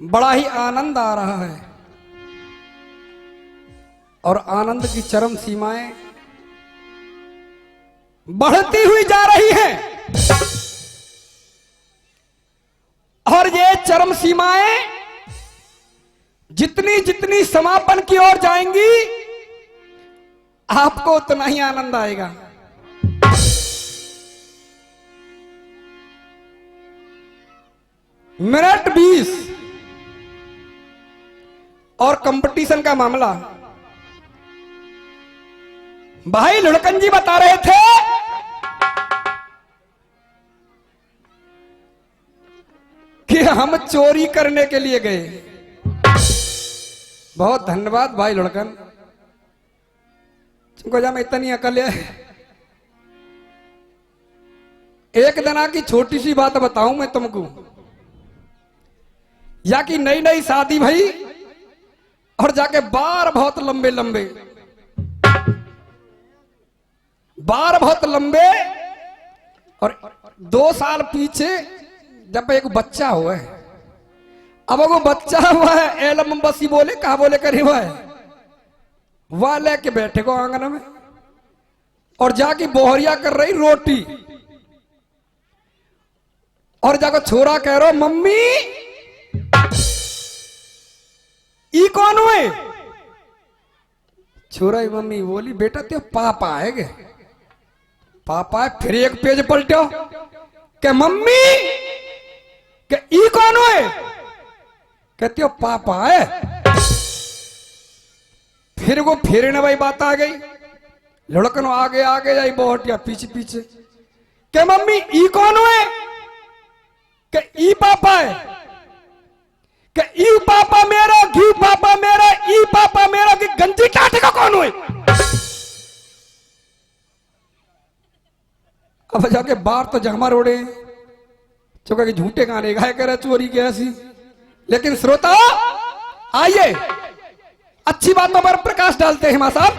बड़ा ही आनंद आ रहा है और आनंद की चरम सीमाएं बढ़ती हुई जा रही हैं और ये चरम सीमाएं जितनी जितनी समापन की ओर जाएंगी आपको उतना ही आनंद आएगा। मिनट 20 और कंपटीशन का मामला। भाई लुढ़कन जी बता रहे थे कि हम चोरी करने के लिए गए। बहुत धन्यवाद भाई लुढ़कन, तुमको जब इतनी अकल है। एक दिना की छोटी सी बात बताऊं मैं तुमको, या कि नई नई शादी भाई और जाके बार बहुत लंबे लंबे बार बहुत लंबे और 2 साल पीछे जब एक बच्चा हुआ है। अब वो बच्चा हुआ है एलम बसी बोले कहा बोले करे हुआ है वह लेके बैठे को आंगन में और जाके बोहरिया कर रही रोटी और जाकर छोरा कह रहा मम्मी ई कौन हुए। छोरा ही मम्मी बोली बेटा ते पापा है गे। पापा है फिर एक पेज पलटो के मम्मी के ई कौन हुए। कहते हो पापा है। फिर वो फेरने भाई बात आ गई। लड़कन आगे आगे जाई बोहटिया पीछे पीछे के मम्मी ई कौन हुए के ई पापा है के ई पापा मेरा घी पापा मेरा ई पापा मेरा कि गंजी टाटे का कौन हुए। अब जाके बाहर तो जमा रोड़े चौका के झूठे गाने गाय करे चोरी के ऐसी। लेकिन श्रोता आइए अच्छी बातों पर प्रकाश डालते हैं मां साहब।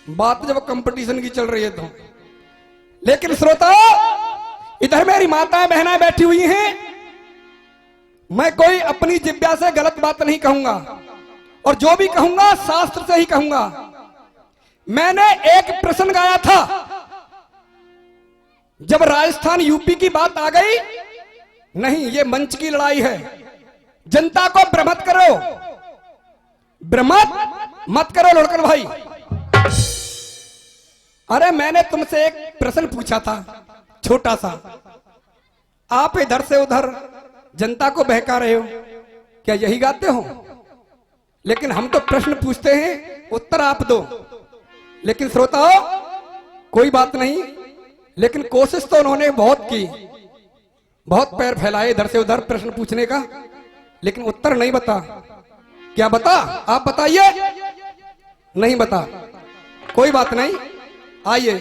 बात जब कंपटीशन की चल रही है तो। लेकिन श्रोताओ इधर मेरी माताएं बहनें बैठी हुई हैं। मैं कोई अपनी जिब्या से गलत बात नहीं कहूंगा और जो भी कहूंगा शास्त्र से ही कहूंगा। मैंने एक प्रश्न गाया था जब राजस्थान यूपी की बात आ गई। नहीं ये मंच की लड़ाई है, जनता को भ्रमित करो, भ्रमित मत करो लड़कन भाई। अरे मैंने तुमसे एक प्रश्न पूछा था छोटा सा, आप इधर से उधर जनता को बहका रहे हो, क्या यही गाते हो। लेकिन हम तो प्रश्न पूछते हैं उत्तर आप दो। लेकिन श्रोताओ कोई बात नहीं, लेकिन कोशिश तो उन्होंने बहुत की, बहुत पैर फैलाए इधर से उधर प्रश्न पूछने का, लेकिन उत्तर नहीं बता। क्या बता आप बताइए। नहीं बता, कोई बात नहीं। आइए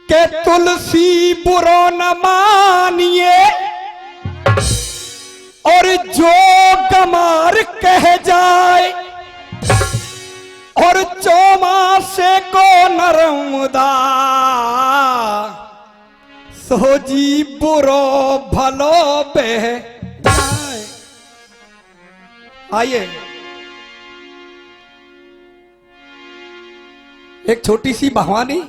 के तुलसी बुरो न मानिए और जो गमार कह जाए और चौमासे को नरमदा सो जी बुरो भलो बह जाए। आइए एक छोटी सी भवानी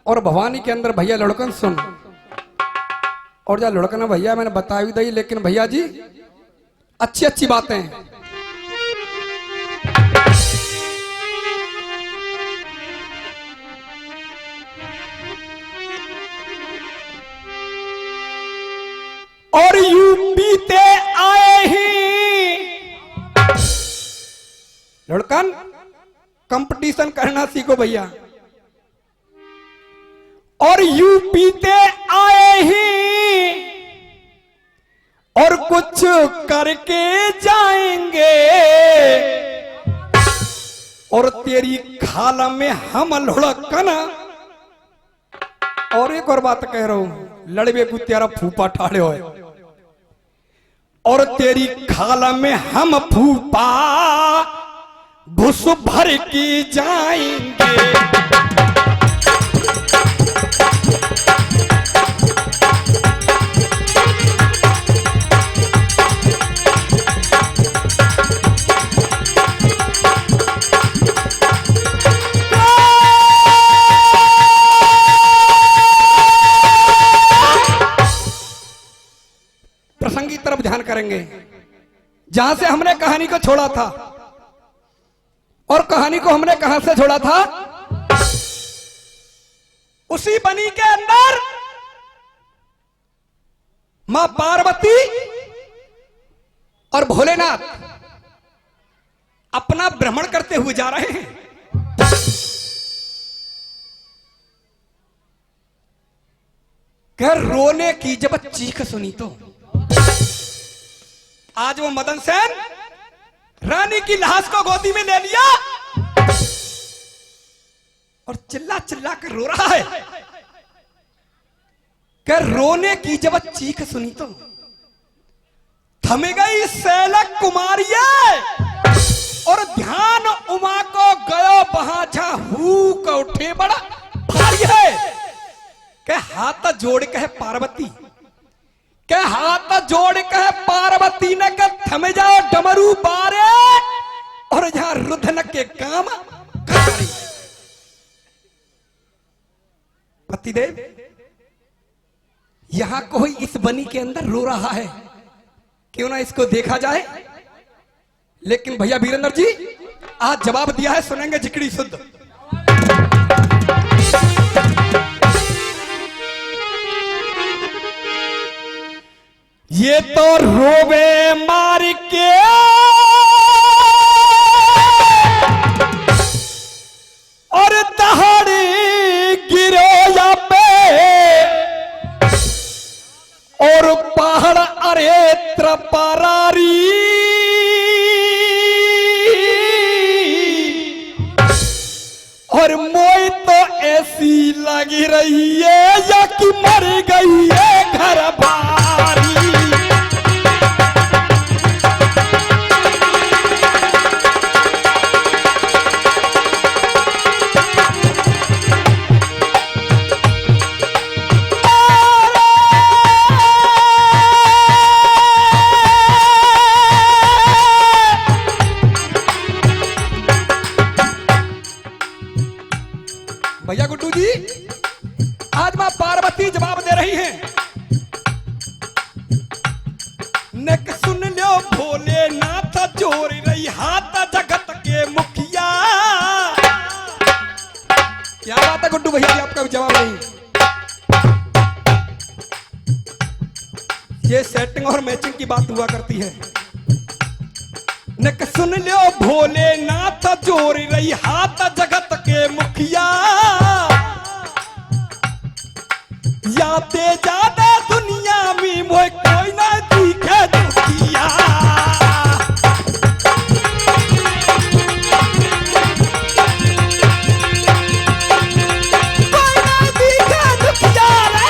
और भवानी के अंदर भैया लड़कन सुन और जा लड़कन भैया मैंने बता भी दी। लेकिन भैया जी अच्छी अच्छी बातें और यूपी ते आए लड़कन कंपटीशन करना सीखो भैया। और यूपी ते आए ही और कुछ करके जाएंगे, और तेरी खाला में हम लुढ़कन। और एक और बात कह रहा हूं, लड़बे को तेरा फूफा ठाड़े हो, और तेरी खाला में हम फूफा घुस भर के जाएंगे। प्रसंग की तरफ ध्यान करेंगे जहां से हमने कहानी को छोड़ा था। और कहानी को हमने कहां से छोड़ा था? उसी बनी के अंदर मां पार्वती और भोलेनाथ अपना भ्रमण करते हुए जा रहे हैं। कह रोने की जब चीख सुनी तो आज वो मदन सेन रानी की लाश को गोदी में ले लिया और चिल्ला चिल्ला कर रो रहा है। कह रोने की जब चीख सुनी तो थम गई सैलक कुमारिया, और ध्यान उमा को गयो बहा जा हू को उठे बड़ा भारी है। कह हाथ जोड़ कह पार्वती, के हाथ जोड़ कह पार्वती ने कह थम जाओ डमरू बारे, और यहां रुधन के काम करी। पतिदेव यहां कोई इस बनी के अंदर रो रहा है, क्यों ना इसको देखा जाए। लेकिन भैया वीरेंद्र जी आज जवाब दिया है, सुनेंगे जिकड़ी शुद्ध। ये तो रोवे मार के और दहाड़ी गिरो या पे, और पहाड़ अरे त्रपारारी, और मोई तो ऐसी लगी रही है या कि मर गई है घर बारी। भैया गुड्डू जी आज मां पार्वती जवाब दे रही हैं। नेक सुन लो भोलेनाथ जोर रही हाथ जगत के मुखिया। क्या बात है गुड्डू भैया जी, आपका जवाब नहीं। ये सेटिंग और मैचिंग की बात हुआ करती है। नेक सुन लो भोलेनाथ जोर रही हाथ जगत के मुखिया, याते ज्यादा दुनिया में मोए कोई ना दिखे दुखिया। कोई ना दिखे दुखिया रे।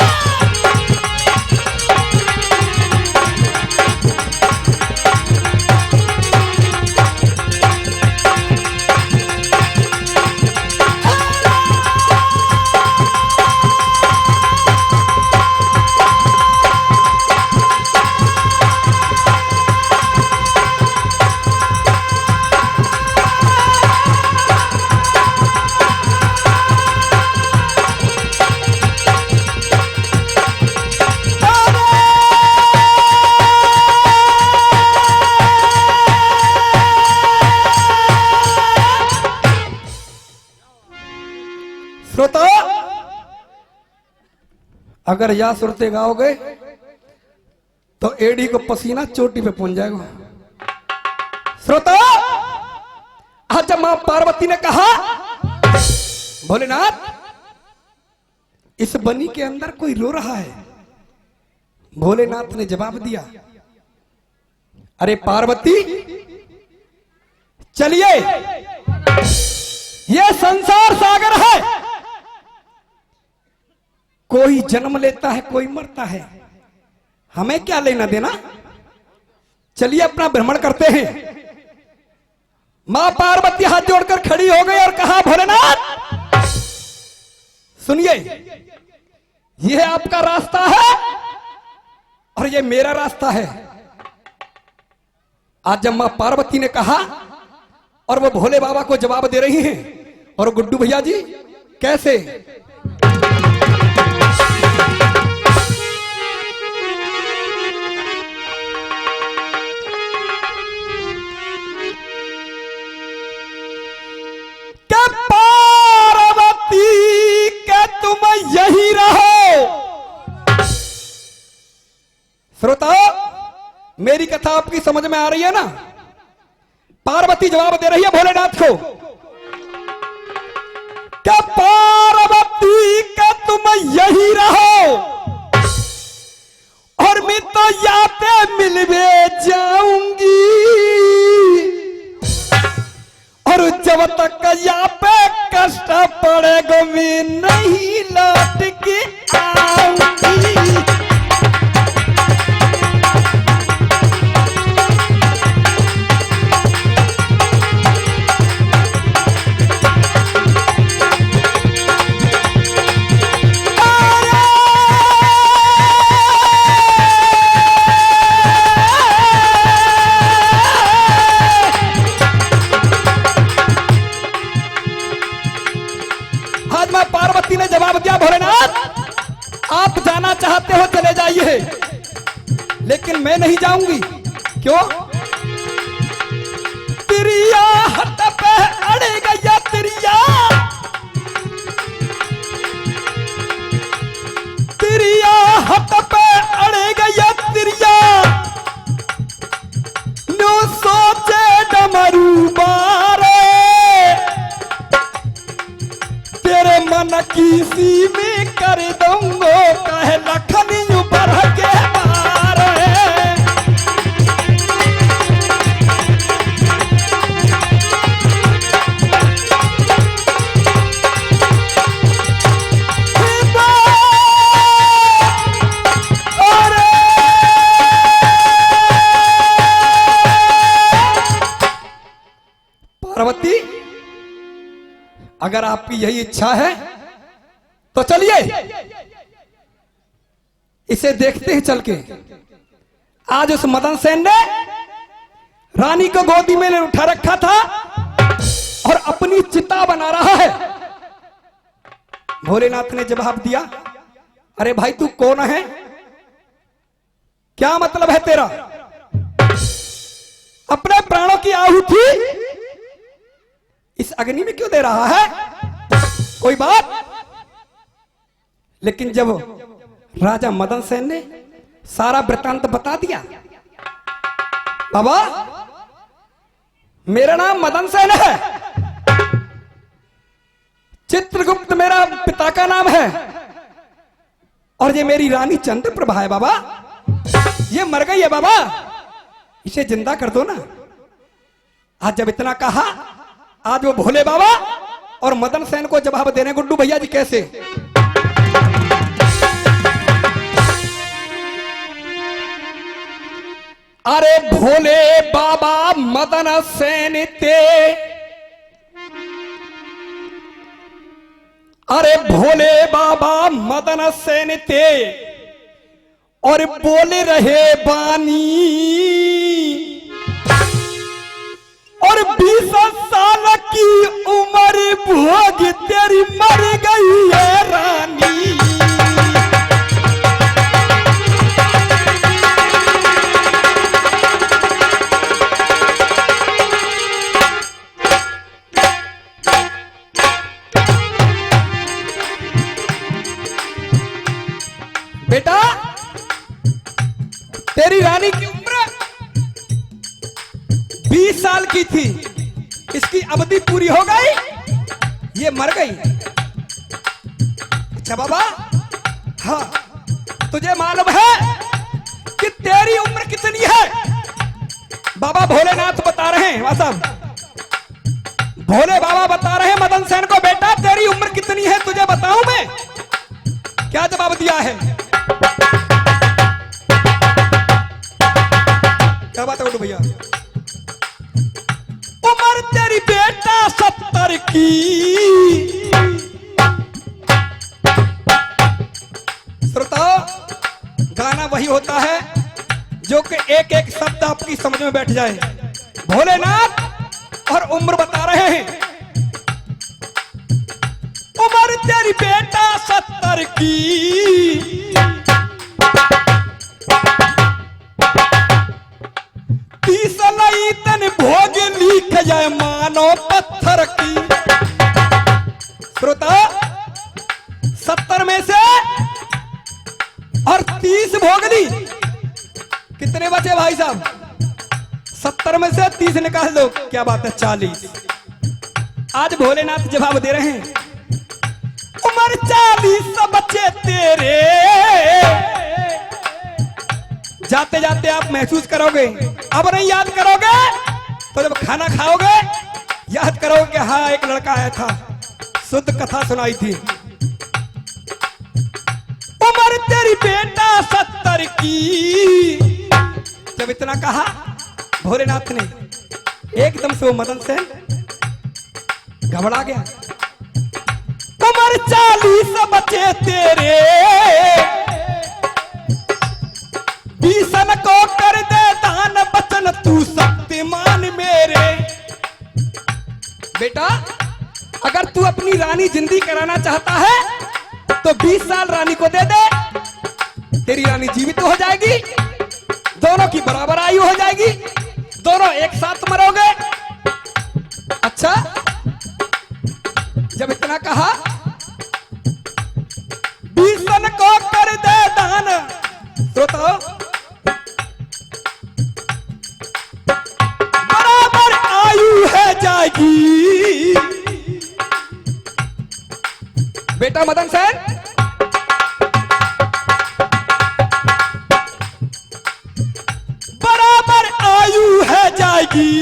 श्रोता अगर या सुरते गाओगे तो एडी को पसीना चोटी पे पहुंच जाएगा। श्रोता मां पार्वती ने कहा, भोलेनाथ इस बनी के अंदर कोई रो रहा है। भोलेनाथ ने जवाब दिया, अरे पार्वती चलिए, यह संसार सागर है, कोई जन्म लेता है कोई मरता है, हमें क्या लेना देना, चलिए अपना भ्रमण करते हैं। मां पार्वती हाथ जोड़कर खड़ी हो गई और कहा, भोलेनाथ सुनिए, यह आपका रास्ता है और यह मेरा रास्ता है। आज जब मां पार्वती ने कहा और वो भोले बाबा को जवाब दे रही हैं, और गुड्डू भैया जी कैसे, यही रहो। श्रोताओ, मेरी कथा आपकी समझ में आ रही है ना? पार्वती जवाब दे रही है भोलेनाथ को, क्या पार्वती का तुम यही रहो और मैं तो यहाँ पे मिलवे जाऊंगी, और जब तक यहाँ पे कष्ट पड़ेगा मैं नहीं लौट के आऊंगी। पार्वती ने जवाब दिया, भोलेनाथ आप जाना चाहते हो चले जाइए, लेकिन मैं नहीं जाऊंगी। क्यों? तिरिया हट पे अड़े गया, तिरिया तिरिया हट पे अड़े गया, तिरिया नो सोचे डमरू बारे, तेरे मन किसी में कर दूंगो, कहे लखनी बढ़ के मारे। पार्वती अगर आपकी यही इच्छा है तो चलिए, इसे देखते हैं चल के। आज उस मदन सेन ने रानी को गोदी में उठा रखा था और अपनी चिता बना रहा है। भोलेनाथ ने जवाब दिया, अरे भाई तू कौन है, क्या मतलब है तेरा, अपने प्राणों की आहुति इस अग्नि में क्यों दे रहा है? कोई बात। लेकिन जब राजा मदन सेन ने सारा वृत्तांत बता दिया, बाबा मेरा नाम मदन सेन है, चित्रगुप्त मेरा पिता का नाम है, और ये मेरी रानी चंद्रप्रभा है बाबा, ये मर गई है बाबा, इसे जिंदा कर दो ना। आज जब इतना कहा, आज वो भोले बाबा और मदन सेन को जवाब देने गुड्डू भैया जी कैसे, अरे भोले बाबा मदन सेन ते, अरे भोले बाबा मदन सेन ते, और बोले रहे बानी, और 20 साल की उम्र भोग तेरी मर गई है रानी। बेटा तेरी रानी की उम्र 20 साल की थी, इसकी अवधि पूरी हो गई, ये मर गई। अच्छा बाबा, हाँ तुझे मालूम है कि तेरी उम्र कितनी है? बाबा भोलेनाथ बता रहे हैं, साहब भोले बाबा बता रहे हैं मदन सेन को, बेटा तेरी उम्र कितनी है तुझे बताऊं मैं? क्या जवाब दिया है? क्या बात है बोलो भैया? उम्र तेरी बेटा 70 की। श्रोताओ, गाना वही होता है जो कि एक एक शब्द आपकी समझ में बैठ जाए। भोलेनाथ और उम्र बता रहे हैं। उम्र तेरी बेटा 70 की, 30 लई तन भोग लिख जाए मानो पत्थर की। श्रोता, 70 में से और 30 भोगली, कितने बचे भाई साहब? 70 में से 30 निकाल दो, क्या बात है 40। आज भोलेनाथ जवाब दे रहे हैं, उम्र 40 बच्चे तेरे। जाते जाते आप महसूस करोगे, अब नहीं याद करोगे तो जब खाना खाओगे याद करोगे कि हाँ एक लड़का आया था, शुद्ध कथा सुनाई थी। उम्र तेरी बेटा 70 की। जब इतना कहा भोलेनाथ ने, एकदम से वो मदन सेन घबरा गया। उम्र 40 बच्चे तेरे, 20 को कर दे दान बचन तू शक्तिमान मेरे। बेटा अगर तू अपनी रानी जिंदगी कराना चाहता है तो 20 साल रानी को दे दे, तेरी रानी जीवित हो जाएगी, दोनों की बराबर आयु हो जाएगी, दोनों एक साथ मरोगे। अच्छा, जब इतना कहा 20 को कर दे दान, श्रोताओ बराबर आयु है जाएगी। बेटा मदन सेन, बराबर आयु है जाएगी,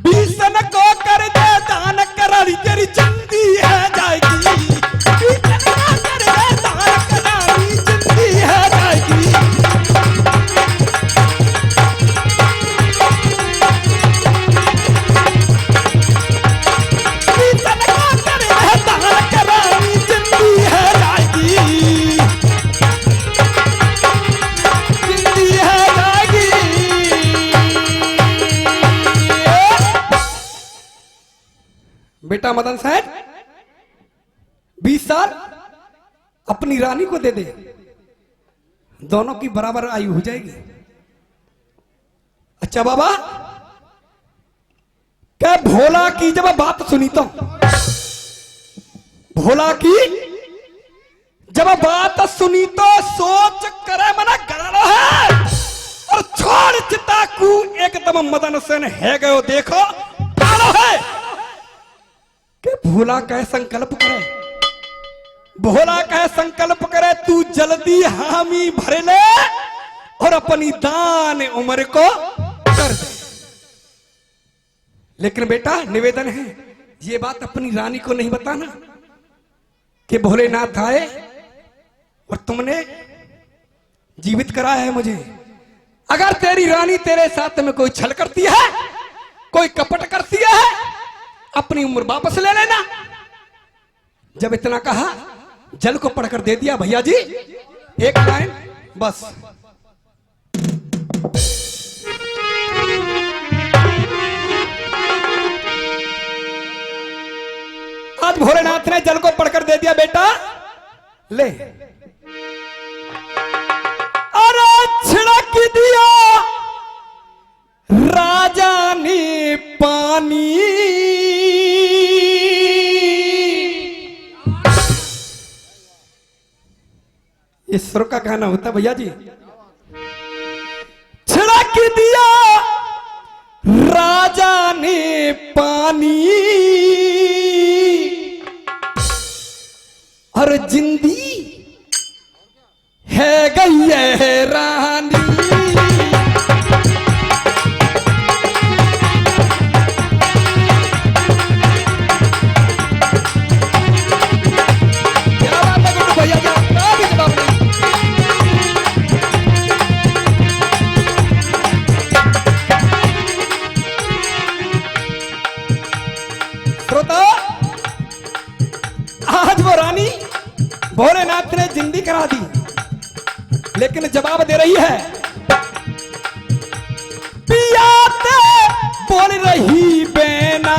20 को कर दे दान करारी तेरी जिंदगी है जाएगी। 20 को कर दे दान करारी जिंदगी है जाएगी। बेटा मदन साहब 20 साल अपनी रानी को दे दे, दोनों की बराबर आयु हो जाएगी। अच्छा बाबा, क्या भोला की जब बात सुनी तो, भोला की जब बात सुनी तो सोच करे मना गाना है और छोड़ चिताकू एकदम मदन सेन है गयो देखो गाना है कि भोला कह संकल्प करे, भोला कह संकल्प करे तू जल्दी हामी भर ले और अपनी दान उम्र को कर दे। लेकिन बेटा निवेदन है, ये बात अपनी रानी को नहीं बताना कि भोलेनाथ आए और तुमने जीवित कराया है मुझे। अगर तेरी रानी तेरे साथ में कोई छल करती है, कोई कपट करती है, अपनी उम्र वापस ले लेना। जब इतना कहा जल को पढ़कर दे दिया भैया जी, एक लाइन बस। आज भोलेनाथ ने जल को पढ़कर दे दिया, बेटा ले। अरे छिड़क दिया राजा ने पानी, इस सुर का गाना होता भैया जी। छिड़क दिया राजा ने पानी और जिंदी है गई है रानी। क्या बात है गुड्डू भैया, क्या भी जवाब नहीं। श्रोता, आज वो रानी भोलेनाथ ने जिंदी करा दी, लेकिन जवाब दे रही है, पियाते बोल रही बेना,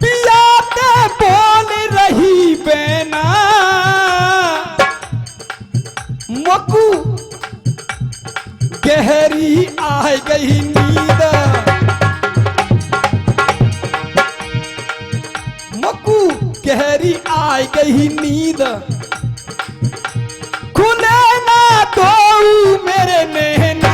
पियाते बोल रही बेना, मकू गहरी आ गई नींद, मकू गहरी आ गई नींद, खुले ना दो मेरे नैना।